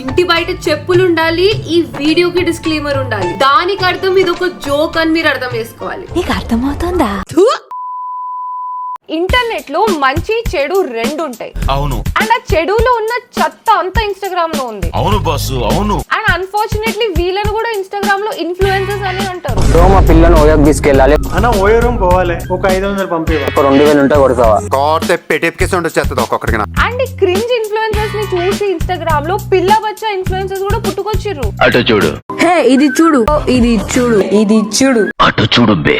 ఇంటి బయట చెప్పులు ఉండాలి, ఈ వీడియోకి డిస్క్లైమర్ ఉండాలి. దానికి అర్థం ఇది ఒక జోక్ అని మీరు అర్థం చేసుకోవాలి. నీకు అర్థమవుతుందా? ఇంటర్నెట్ లో మంచి చెడు రెండు ఉంటాయి. అవును. అండ్ ఆ చెడులో ఉన్న చెత్త అంతా ఇన్స్టాగ్రామ్ లో ఉంది. అవును బాసు, అవును. అండ్ అన్ఫార్చునేట్లీ వీళ్ళను కూడా ఇన్స్టాగ్రామ్ లో ఇన్ఫ్లుయెన్సర్స్ అని అంటారు. మా పిల్లని ఓయోకి తీసుకెళ్ళాలి అన్న ఓయో రూమ్ పోవాలి, ఒక 500 పంపివా, ఒక 2000 ఉంటే కొడతావా? ఒక్కొక్కడికి. అండ్ ఈ క్రింజ్ ఇన్ఫ్లుయెన్సర్స్ ని చూసి ఇన్స్టాగ్రామ్ లో పిల్ల బచ్చా ఇన్ఫ్లుయెన్సర్స్ కూడా పుట్టుకొచ్చిర్రు. అటు చూడు, హే ఇది చూడు, ఇది చూడు, ఇది చూడు, అటు చూడు బే.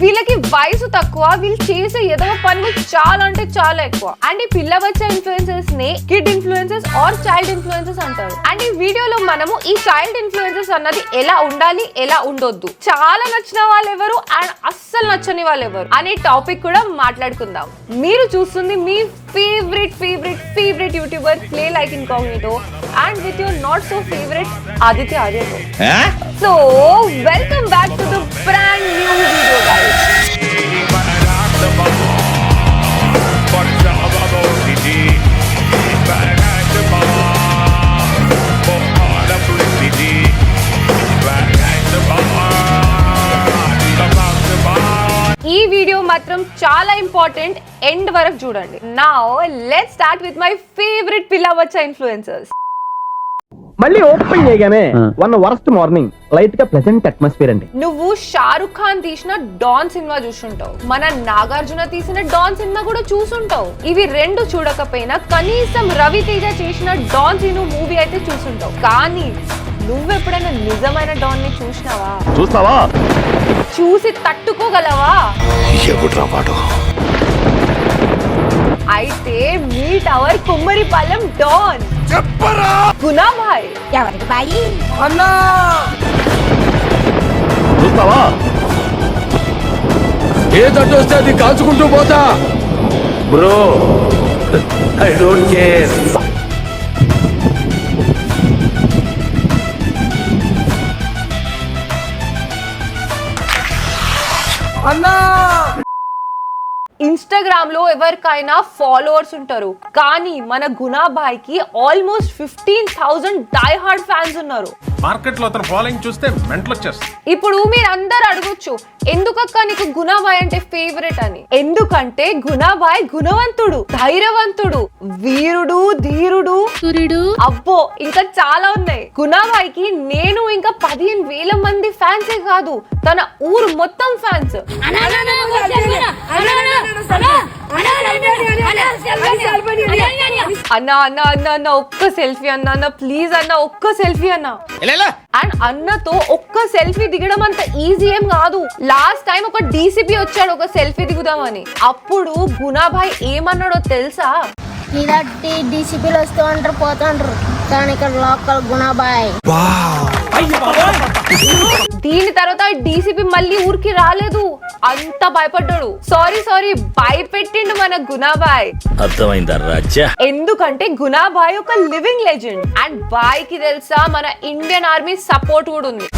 వీళ్ళకి వయసు తక్కువ, వీళ్ళు చేసే ఏదో పనులు చాలా అంటే చాలా ఎక్కువ. అండ్ ఈ పిల్ల బచ్చా ఇన్ఫ్లుయెన్సర్స్ ని kid influencers or child influencers అంటారు. అండ్ ఈ వీడియోలో మనము ఈ చైల్డ్ ఇన్ఫ్లుయెన్సర్స్ అన్నది ఎలా ఉండాలి, ఎలా ఉండొద్దు, చాలా నచ్చిన వాళ్ళు ఎవరు అండ్ అస్సలు నచ్చని వాళ్ళు ఎవరు అనే టాపిక్ కూడా మాట్లాడుకుందాం. మీరు చూస్తుంది మీ favourite YouTuber play like incognito and with your not so favourite Aditya ఆర్యతో. So welcome back to the brand new video guys. ఈ వీడియో మాత్రం చాలా ఇంపార్టెంట్, ఎండ్ వరకు చూడండి. Now let's start with my favourite పిల్ల బచ్చా ఇన్ఫ్లుయెన్సర్స్. మళ్ళీ ఓపెన్ చేయగానే వన్ వరస్ట్ మార్నింగ్, లైట్ గా ప్లెజెంట్ అట్మాస్ఫియర్ అండి. నువ్వు షారుఖ్ ఖాన్ తీసిన డాన్ సినిమా చూసుంటావు, మన నాగార్జున తీసిన డాన్ సినిమా కూడా చూసుంటావు. ఇవి రెండు చూడకపోయినా కనీసం రవితేజ చేసిన డాన్ సీను మూవీ అయితే చూసుంటావు. కానీ నువ్వెప్పుడైనా నిజమైన డాన్ ని చూసినావా? చూసి తట్టుకోగలవా? అయితే meet our Kummaripalem don Guna Bhai. ఎవరికి బాయి? చూస్తావా? ఏ తట్టు వస్తే అది కాల్చుకుంటూ పోతా bro, I don't care. Instagram లో ఎవరికైనా ఫాలోవర్స్ ఉంటారు, కానీ మన గునాభాయ్ కి ఆల్మోస్ట్ 15,000 డై హార్డ్ ఫ్యాన్స్ ఉన్నారు. మార్కెట్ లో అతను ఫాలోయింగ్ చూస్తే మెంటల్ వచ్చేస్తుంది. ఇప్పుడు మీరు అందరు అడగొచ్చు, ఎందుకక్క నీకు గునాభాయ్ అంటే ఫేవరెట్ అని. ఎందుకంటే గునాభాయ్ గుణవంతుడు, ధైర్యవంతుడు, వీరుడు, ధీరుడు, సూర్యుడు, అబ్బో ఇంకా చాలా ఉన్నాయి. గునాభాయ్ కి నేను ఇంకా 15,000 మంది ఫ్యాన్సే కాదు, తన ఊరు మొత్తం ఫ్యాన్స్. అన్న ఒక్క సెల్ఫీ అన్న ప్లీజ్ అన్న, ఒక్క సెల్ఫీ అన్న. అండ్ అన్నతో ఒక్క సెల్ఫీ దిగడం అంత ఈజీ ఏం కాదు. లాస్ట్ టైం ఒక డీసీపీ వచ్చాడు ఒక సెల్ఫీ దిగుదామని. అప్పుడు గునాభాయ్ ఏమన్నాడో తెలుసా? ఇలాంటి డీసీపీలు వస్తూ ఉంటారు, పోతుంటారు, కానీ ఇక్కడ లోకల్ గుణాబాయ్. దీని తర్వాత డీసీపీ మళ్ళీ ఊరికి రాలేదు, అంత భయపడ్డాడు. సారీ భయపెట్టిండు మన గునాబాయ్. అర్థమైందా రాజా? ఎందుకంటే గునాబాయ్ ఒక లివింగ్ లెజెండ్. అండ్ బాయ్ కి తెలుసా మన ఇండియన్ ఆర్మీ సపోర్ట్ కూడా ఉంది.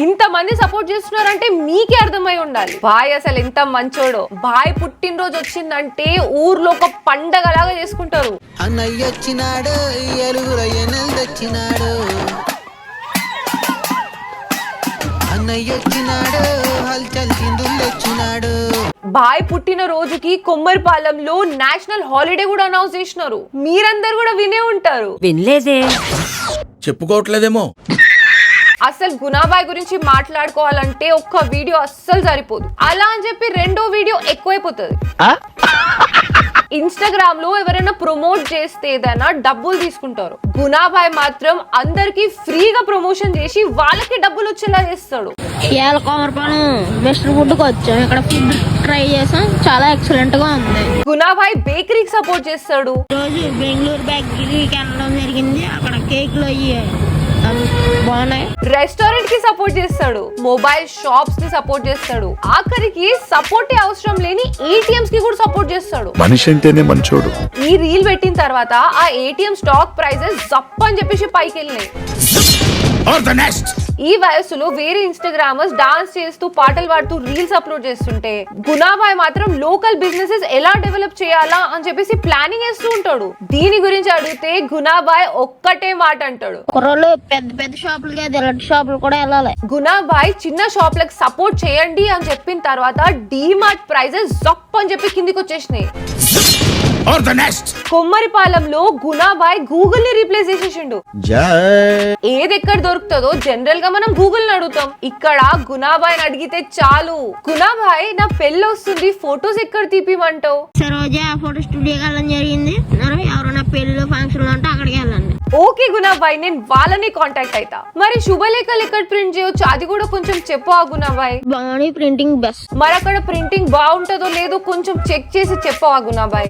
ఇంత మంది సపోర్ట్ చేస్తున్నారంటే మీకే అర్థమై ఉండాలి బాయ్ అసలు ఎంత మంచోడో. బాయ్ పుట్టినరోజు వచ్చిందంటే ఊర్లో ఒక పండగలాగా చేసుకుంటారు. అన్నయ్యొచ్చినాడు, ఎలుగురయ్యనొచ్చినాడు, అన్నయ్యొచ్చినాడు, హల్చల్ చిందులొచ్చినాడు. బాయ్ పుట్టిన రోజుకి కొమ్మరిపాలెంలో నేషనల్ హాలిడే కూడా అనౌన్స్ చేసినారు. మీరందరు కూడా వినే ఉంటారు. వినలేదే, చెప్పుకోవట్లేదేమో. అసలు గునాబాయ్ గురించి మాట్లాడుకోవాలంటే ఒక్క వీడియో అస్సలు సరిపోదు. అలా అని చెప్పి రెండో వీడియో ఎక్కువైపోతుంది. ఇన్స్టాగ్రామ్ లో ఎవరైనా ప్రమోట్ చేస్తే ఏదైనా డబ్బులు తీసుకుంటారు. గునాబాయ్ మాత్రం అందరికి ఫ్రీగా ప్రమోషన్ చేసి వాళ్ళకి డబ్బులు వచ్చేలా చేస్తాడు. ఇవాళ కోమరపాలెం బెస్ట్ ఫుడ్ కి వచ్చాం, ఇక్కడ ఫుడ్ ట్రై చేసాం, చాలా ఎక్సలెంట్ గా ఉంది. గునాబాయ్ బేకరీకి సపోర్ట్ చేస్తాడు. రోజు బెంగళూరు బేకరీకి వెళ్ళడం జరిగింది, అక్కడ కేక్లు అయ్యాయి బాగున్నాయి. రెస్టారెంట్ కి సపోర్ట్ చేస్తాడు, మొబైల్ షాప్స్ కి సపోర్ట్ చేస్తాడు, ఆఖరికి సపోర్ట్ అవసరం లేని ఏటీఎంస్ కి కూడా సపోర్ట్ చేస్తాడు. మనిషి అంటేనే మంచోడు. ఈ రీల్ పెట్టిన తర్వాత ఆ ఏటీఎం స్టాక్ ప్రైజెస్ జప్ అని చెప్పేసి పైకి వెళ్ళినాయి. Or the next. ఈ వయసులో వేరే ఇన్స్టాగ్రామర్స్ డాన్స్ చేస్తూ పాటలు పాడుతూ రీల్స్ అప్లోడ్ చేస్తుంటే గుణాబాయ్ మాత్రం లోకల్ బిజినెసెస్ ఎలా డెవలప్ చేయాలా అని చెప్పేసి ప్లానింగ్ చేస్తూ ఉంటాడు. దీని గురించి అడిగితే గుణాబాయ్ ఒక్కటే మాట అంటాడు. కుర్రోళ్ళు పెద్ద పెద్ద షాపులకి ఇలాంటి షాపులు కూడా వెళ్ళాలి. గుణాబాయ్ చిన్న షాప్లకు సపోర్ట్ చేయండి అని చెప్పిన తర్వాత డీమార్ట్ ప్రైజెస్ జప్ అని చెప్పి కిందికి వచ్చేసినాయి. Or the next. కొమ్మరిపాలెంలో గుణాబాయ్ గూగుల్ ని రీప్లేస్ చేసేసిండు. ఏది ఎక్కడ దొరుకుతుందో జనరల్ గా మనం గూగుల్ ని అడుగుతాం. ఇక్కడ గుణాబాయ్ అడిగితే చాలు, గుణాబాయ్ నా పెళ్ళి వస్తుంది ఫొటోస్ ఎక్కడ తీపిమంటావు. రోజే ఆ ఫోటో స్టూడియోకి వెళ్ళడం జరిగింది. ఎవరైనా పెళ్లి ఫంక్షన్ అంటే అక్కడికి వెళ్ళండి. ఓకే గుణాబాయ్, నేను వాళ్ళని కాంటాక్ట్ అయితా. మరి శుభలేఖలు ఎక్కడ ప్రింట్ చేయొచ్చు అది కూడా కొంచెం చెప్పు ఆ గుణాబాయ్. బాగుంది, ప్రింటింగ్ బెస్ట్. మరి అక్కడ ప్రింటింగ్ బాగుంటుందో లేదో కొంచెం చెక్ చేసి చెప్పవా గుణాబాయ్.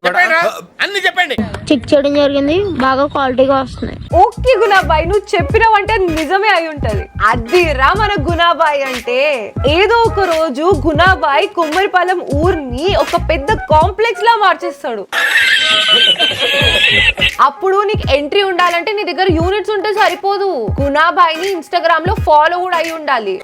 అన్ని చెప్పండి. చెక్ చేయడం జరిగింది, బాగా క్వాలిటీగా వస్తున్నాయి. ఓకే గుణాబాయ్, నువ్వు చెప్పినావంటే నిజమే అయి ఉంటది. అదిరా మన గుణాబాయ్ అంటే. ఏదో ఒక రోజు గుణాబాయ్ కొమ్మరిపాలెం ఊరిని ఒక పెద్ద కాంప్లెక్స్ లా మార్చేస్తాడు. అప్పుడు నీకు ఎంట్రీ ఉండాలంటే నీ దగ్గర యూనిట్స్ ఉంటే సరిపోదు. గుణాబాయ్ ని ఇన్స్టాగ్రామ్ లో ఫాలో కూడా అయి ఉండాలి.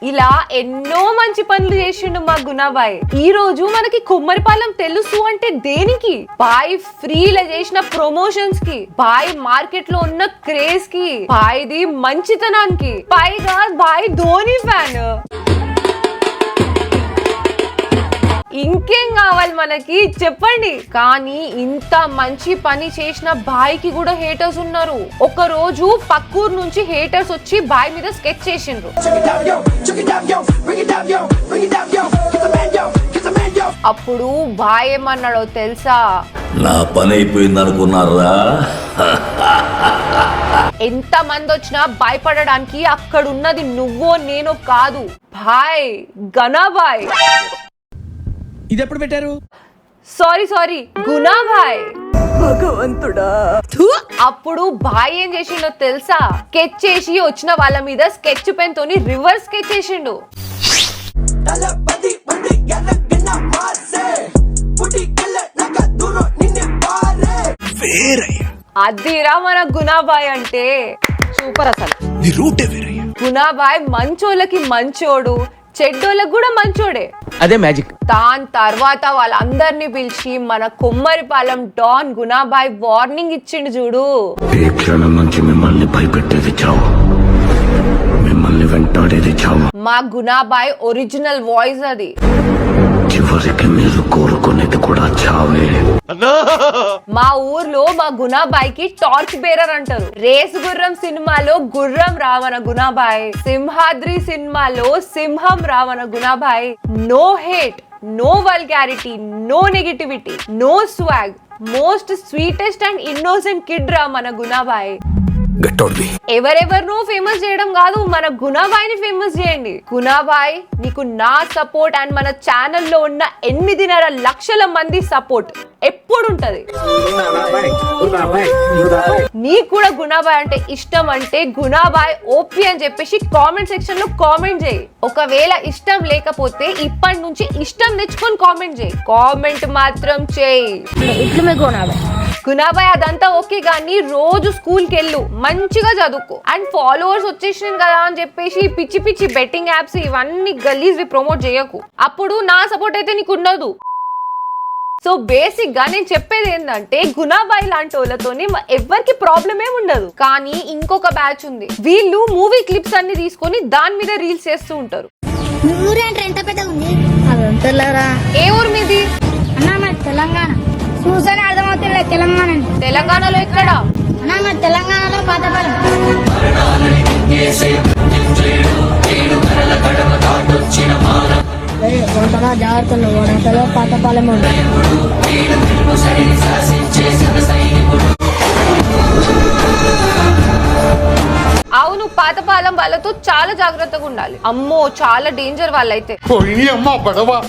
ఇలా ఎన్నో మంచి పనులు చేసిండు మా గుణాబాయ్. ఈ రోజు మనకి కొమ్మరిపాలెం తెలుసు అంటే దేనికి? బాయ్ ఫ్రీలా చేసిన ప్రమోషన్స్ కి, బాయ్ మార్కెట్ లో ఉన్న క్రేజ్ కి, బాయ్ది మంచితనానికి, పైగా బాయ్ ధోని ఫ్యాన్. ఇంకేం కావాలి మనకి చెప్పండి. కానీ ఇంత మంచి పని చేసిన బాయ్ కి కూడా హేటర్స్ ఉన్నారు. ఒక రోజు పక్కూరు నుంచి హేటర్స్ వచ్చి బాయ్ మీద స్కెచ్ చేసిండ్రు. అప్పుడు బాయ్ ఏమన్నాడో తెలుసా? నా పని అయిపోయింది అనుకున్నారా? ఎంత మంది వచ్చినా భయపడడానికి అక్కడున్నది నువ్వో నేనో కాదు, బాయ్ గణాబాయ్. ఇది ఎప్పుడు పెట్టారు? సారీ గుణాబాయ్. భగవంతుడా. అప్పుడు బాయ్ ఏం చేసిండో తెలుసా? స్కెచ్ చేసి వచ్చిన వాళ్ళ మీద స్కెచ్ పెన్ తోని రివర్స్ స్కెచ్ చేసిండు. అదిరా మన గుణాబాయ్ అంటే. సూపర్ అసలు. గుణాబాయ్ మంచోళ్ళకి మంచోడు, చెడ్డోళ్ళకి కూడా మంచోడే. అదే మ్యాజిక్. దాని తర్వాత వాళ్ళందరినీ పిలిచి మన కొమ్మరిపాలెం డాన్ గుణాబాయ్ వార్నింగ్ ఇచ్చిండు చూడు. ఈ క్షణం నుంచి మిమ్మల్ని భయపెట్టేది చావు, మిమ్మల్ని వెంటాడేది చావు. మా గుణాబాయ్ ఒరిజినల్ వాయిస్ అది. చివరికి మీరు కోరుకునేది కూడా చావే. మా ఊర్లో మా గుణాబాయ్ కి టార్చ్ బేరర్ అంటారు. రేసు గుర్రం సినిమాలో గుర్రం రావణ గుణాబాయ్, సింహాద్రి సినిమాలో సింహం Ravana Gunabhai. No hate, no vulgarity, no negativity, no swag, most sweetest and innocent kid రా మన గుణాబాయ్. ఎవరెవరినో ఫేమస్ చేయడం కాదు, మన గుణాబాయ్ ని ఫేమస్ చేయండి. గుణాబాయ్ నీకు నా సపోర్ట్ అండ్ మన ఛానల్లో ఉన్న 8.5 లక్షల మంది సపోర్ట్ ఎప్పుడు ఉంటది. నీకు కూడా గుణాబాయ్ అంటే ఇష్టం అంటే గుణాబాయ్ ఓపీ అని చెప్పేసి కామెంట్ సెక్షన్ లో కామెంట్ చేయి. ఒకవేళ ఇష్టం లేకపోతే ఇప్పటి నుంచి ఇష్టం తెచ్చుకొని కామెంట్ చేయి. కామెంట్ మాత్రం చేయి. గుణాబాయ్ అదంతా ఓకే కానీ రోజు స్కూల్ కి వెళ్ళు, మంచిగా చదువుకో. అండ్ ఫాలోవర్స్ వచ్చేసినాయి కదా అని చెప్పేసి పిచ్చి పిచ్చి బెట్టింగ్ యాప్స్ ఇవన్నీ గలీజ్ ప్రమోట్ చేయకు. అప్పుడు నా సపోర్ట్ అయితే నీకు ఉండదు. సో బేసిక్ గా నేను చెప్పేది ఏంటంటే గుణాబాయ్ లాంటి వాళ్ళతోని ఎవరికి ప్రాబ్లం ఏమి ఉండదు. కానీ ఇంకొక బ్యాచ్ ఉంది, వీళ్ళు మూవీ క్లిప్స్ అన్ని తీసుకొని దాని మీద రీల్స్ చేస్తూ ఉంటారు. ఏ ఊరు మీది? తెలంగాణ. చూసానే అర్థమవుతుంది తెలంగాణ. తెలంగాణలో ఎక్కడ? తెలంగాణలో పాతపాలెం. జాగ్రత్తలో పాతపాలెం. అవును, పాతపాలెం వాళ్ళతో చాలా జాగ్రత్తగా ఉండాలి. అమ్మో చాలా డేంజర్ వాళ్ళైతే.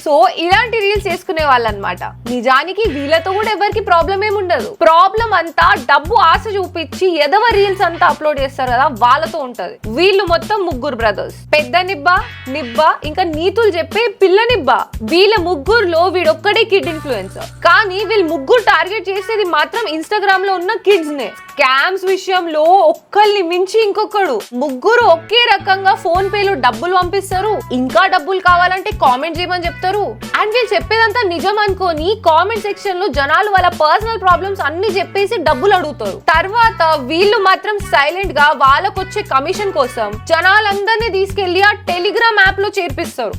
సో ఇలాంటి రీల్స్ చేసుకునే వాళ్ళన్నమాట. నిజానికి వీళ్ళతో కూడా ఎవరికి ప్రాబ్లం ఏముండదు. ప్రాబ్లం అంతా డబ్బు ఆశ చూపించి ఎదవ రీల్స్ అంతా అప్లోడ్ చేస్తారు కదా, వాళ్ళతో ఉంటది. వీళ్ళు మొత్తం ముగ్గురు బ్రదర్స్. పెద్ద నిబ్బా, నిబ్బా, ఇంకా నీతులు చెప్పే పిల్ల నిబ్బా. వీళ్ళ ముగ్గురులో వీడొక్కడే కిడ్ ఇన్ఫ్లుయెన్సర్. కానీ వీళ్ళు ముగ్గురు టార్గెట్ చేసేది మాత్రం ఇన్స్టాగ్రామ్ లో ఉన్న కిడ్స్ నే. స్కామ్స్ విషయంలో ఒక్కరిని మించి ఇంకొకడు. ముగ్గురు ఒకే రకంగా ఫోన్ పేలో డబ్బులు పంపిస్తారు. ఇంకా డబ్బులు కావాలంటే కామెంట్ చేయమని చెప్తారు. అండ్ వీళ్ళు చెప్పేదంతా నిజం అనుకోని కామెంట్ సెక్షన్ లో జనాలు వాళ్ళ పర్సనల్ ప్రాబ్లమ్స్ అన్ని చెప్పేసి డబ్బులు అడుగుతారు. తర్వాత వీళ్ళు మాత్రం సైలెంట్ గా వాళ్ళకొచ్చే కమిషన్ కోసం జనాలందరినీ తీసుకెళ్లి ఆ టెలిగ్రామ్ యాప్ లో చేర్పిస్తారు.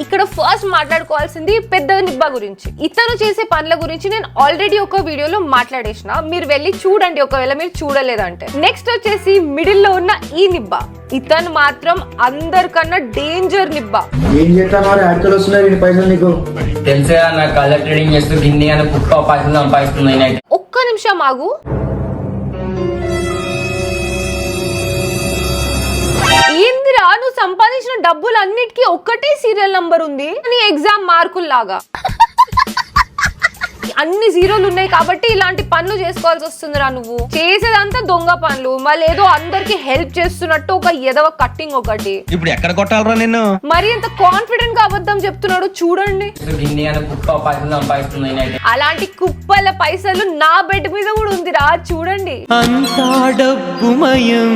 ఇక్కడ ఫస్ట్ మాట్లాడుకోవాల్సింది పెద్ద నిబ్బా గురించి. ఇతను చేసే పనుల గురించి నేను ఆల్రెడీ ఒక వీడియోలో మాట్లాడేసిన, మీరు వెళ్ళి చూడండి ఒకవేళ మీరు చూడలేదంటే. నెక్స్ట్ వచ్చేసి మిడిల్ లో ఉన్న ఈ నిబ్బా. ఇతను మాత్రం అందరికన్నా డేంజర్ నిబ్బా. ఏం చేస్తాను ఆర్టికల్ వస్తున్నాయి పైసలు నీకు తెలిసే నాకు కలర్ ట్రేడింగ్ చేస్తూ గిన్ని అని కుక్క పైసలు సంపాదిస్తున్నాయి. ఒక్క నిమిషం ఆగు. ఏందిరా నువ్వు సంపాదించిన డబ్బులు అన్నిటికీ ఒక్కటే సీరియల్ నంబర్ ఉంది, నీ ఎగ్జామ్ మార్కుల్లాగా అన్ని జీరోలు ఉన్నాయి కాబట్టి ఇలాంటి పనులు చేసుకోవాల్సి వస్తుందిరా. నువ్వు చేసేదంతా దొంగ పనులు, మళ్ళీ ఏదో అందరికి హెల్ప్ చేస్తున్నట్టు ఒక ఎదవ కట్టింగ్ ఒకటి. ఇప్పుడు ఎక్కడ కొట్టాలరా నిన్ను? మరి ఎంత కాన్ఫిడెంట్ గా అబద్ధం చెప్తున్నాడు చూడండి. అలాంటి కుప్పల పైసలు నా బెడ్ మీద కూడా ఉందిరా, చూడండి. అంతా డబ్బుమయం,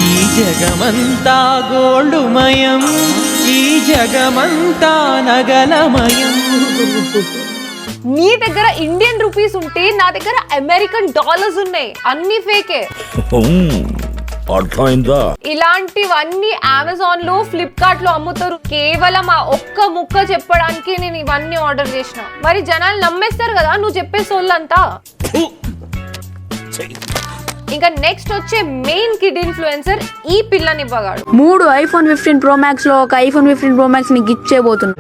ఈ జగమంతా గోల్డుమయం, ఈ జగమంతా నగలమయం. నీ దగ్గర ఇండియన్ రూపీస్ ఉంటే నా దగ్గర అమెరికన్ డాలర్స్ ఉన్నాయి, అన్ని ఫేకే. ఇలాంటివన్నీ అమెజాన్ లో, ఫ్లిప్కార్ట్ లో అమ్ముతారు. కేవలం ఆ ఒక్క ముక్క చెప్పడానికి నేను ఇవన్నీ ఆర్డర్ చేసిన. మరి జనాలు నమ్మేస్తారు కదా నువ్వు చెప్పే సోళ్ళంతా. ఇంకా నెక్స్ట్ వచ్చే మెయిన్ కిడ్ ఇన్ఫ్లుయెన్సర్ ఈ పిల్లని ఇవ్వగాడు. 3 iPhone 15 Pro Max లో ఒక iPhone 15 Pro Max నీకు ఇచ్చేయబోతున్నా.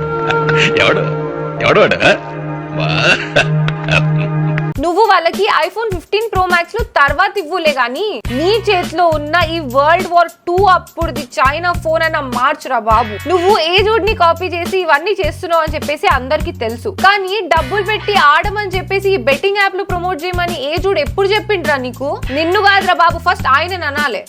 నువ్వు వాళ్ళకి ఐఫోన్ 15 Pro Max లో తర్వాత ఇవ్వులే గానీ నీ చేతిలో ఉన్న ఈ World War II అప్పుడుది చైనా ఫోన్ అన్న మార్చురా బాబు. నువ్వు ఏజుడ్ ని కాపీ చేసి ఇవన్నీ చేస్తున్నావు అని చెప్పేసి అందరికి తెలుసు. కానీ డబ్బులు పెట్టి ఆడమని చెప్పేసి ఈ బెట్టింగ్ యాప్ లో ప్రమోట్ చేయమని ఏజుడ్ ఎప్పుడు చెప్పిండ్రా నీకు? నిన్ను కాదురా బాబు, ఫస్ట్ ఆయన అనాలే.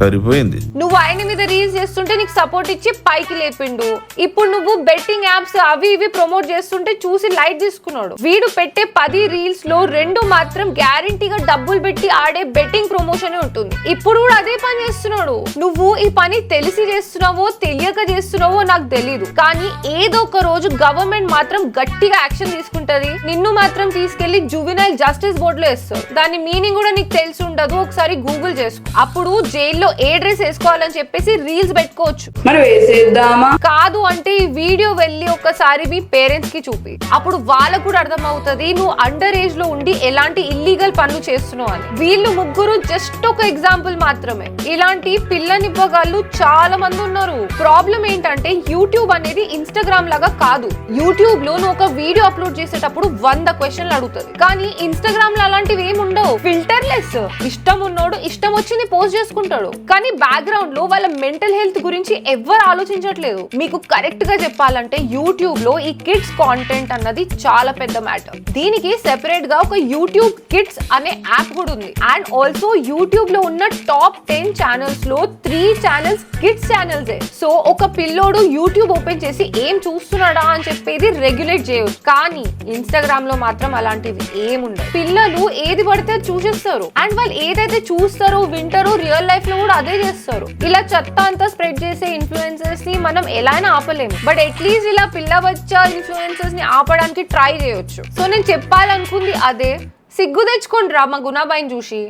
సరిపోయింది. నువ్వు ఆయన మీద రీల్స్ చేస్తుంటే నీకు సపోర్ట్ ఇచ్చి పైకి లేపిండు. ఇప్పుడు నువ్వు బెట్టింగ్ యాప్స్ అవి ఇవి ప్రమోట్ చేస్తుంటే చూసి లైట్ తీసుకున్నాడు. వీడు పెట్టే 10 రీల్స్ లో 2 మాత్రం గ్యారంటీగా డబ్బులు పెట్టి ఆడే బెట్టింగ్ ప్రమోషన్ ఉంటుంది. ఇప్పుడు కూడా అదే పని చేస్తున్నాడు. నువ్వు ఈ పని తెలిసి చేస్తున్నావో తెలియక చేస్తున్నావో నాకు తెలీదు, కానీ ఏదో ఒక రోజు గవర్నమెంట్ మాత్రం గట్టిగా యాక్షన్ తీసుకుంటది. నిన్ను మాత్రం తీసుకెళ్లి జువెనైల్ జస్టిస్ బోర్డ్ లో వేస్తారు. దాని మీనింగ్ కూడా నీకు తెలిసి ఉండదు, ఒకసారి గూగుల్ చేసుకో. అప్పుడు జైల్లో ఏ డ్రెస్ వేసుకోవాలని చెప్పేసి రీల్స్ పెట్టుకోవచ్చు. మరి వేసేద్దామా? కాదు అంటే ఈ వీడియో వెళ్ళి ఒకసారి మీ పేరెంట్స్ కి చూపి, అప్పుడు వాళ్ళకు కూడా అర్థం అవుతుంది నువ్వు అండర్ ఏజ్ లో ఉండి ఎలాంటి ఇల్లీగల్ పనులు చేస్తున్నావు అని. వీళ్ళు ముగ్గురు జస్ట్ ఒక ఎగ్జాంపుల్ మాత్రమే. ఇలాంటి పిల్లనివ్వగాళ్ళు చాలా మంది ఉన్నారు. ప్రాబ్లం ఏంటంటే యూట్యూబ్ అనేది ఇన్స్టాగ్రామ్ లాగా కాదు. యూట్యూబ్ లో నువ్వు ఒక వీడియో అప్లోడ్ చేసేటప్పుడు 100 క్వశ్చన్లు అడుగుతుంది. కానీ ఇన్స్టాగ్రామ్ లో అలాంటివి ఏమి ఉండవు. ఫిల్టర్ లెస్, ఇష్టం ఉన్నోడు ఇష్టం వచ్చింది పోస్ట్ చేసుకుంటాడు. కానీ బ్యాక్గ్రౌండ్ లో వాళ్ళ మెంటల్ హెల్త్ గురించి ఎవ్వరు ఆలోచించట్లేదు. మీకు కరెక్ట్ గా చెప్పాలంటే యూట్యూబ్ లో ఈ కిడ్స్ కాంటెంట్ అన్నది చాలా పెద్ద మ్యాటర్. దీనికి సెపరేట్ గా ఒక యూట్యూబ్ కిడ్స్ అనే యాప్ కూడా ఉంది. అండ్ ఆల్సో యూట్యూబ్ లో ఉన్న టాప్ 10 ఛానల్స్ లో 3 ఛానల్స్ కిడ్స్ ఛానల్స్. సో ఒక పిల్లోడు యూట్యూబ్ ఓపెన్ చేసి ఏం చూస్తున్నాడా అని చెప్పేది రెగ్యులేట్ చేయొచ్చు. కానీ ఇన్స్టాగ్రామ్ లో మాత్రం అలాంటివి ఏముండవు. పిల్లలు ఏది పడితే చూసేస్తారు. అండ్ వాళ్ళు ఏదైతే చూస్తారో వింటారో రియల్ లైఫ్ లో కూడా అదే చేస్తారు. ఇలా చెత్త అంతా స్ప్రెడ్ చేసే ఇన్ఫ్లుయెన్సర్స్ ని మనం ఎలా అయినా ఆపలేము. బట్ అట్లీస్ట్ ఇలా పిల్ల బచ్చా ఇన్ఫ్లుయెన్సర్స్ ని ఆపడానికి ట్రై చేయొచ్చు. సో నేను చెప్పాలనుకుంది అదే. సిగ్గు తెచ్చుకోండి రా మా గుణాబాయిని చూసి.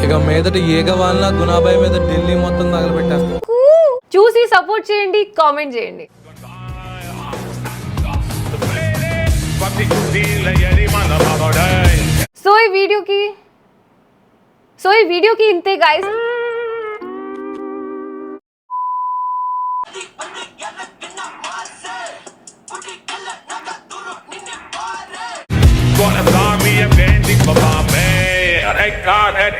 ఇక మీదట ఏగవాళ్ళ గుణాబాయి మీద ఢిల్లీ మొత్తం తగలబెట్టేస్తాం. చూసి సపోర్ట్ చేయండి, కామెంట్ చేయండి. సో ఈ వీడియోకి ఇంతే guys. Gonna fly me a bandit for my man. I got that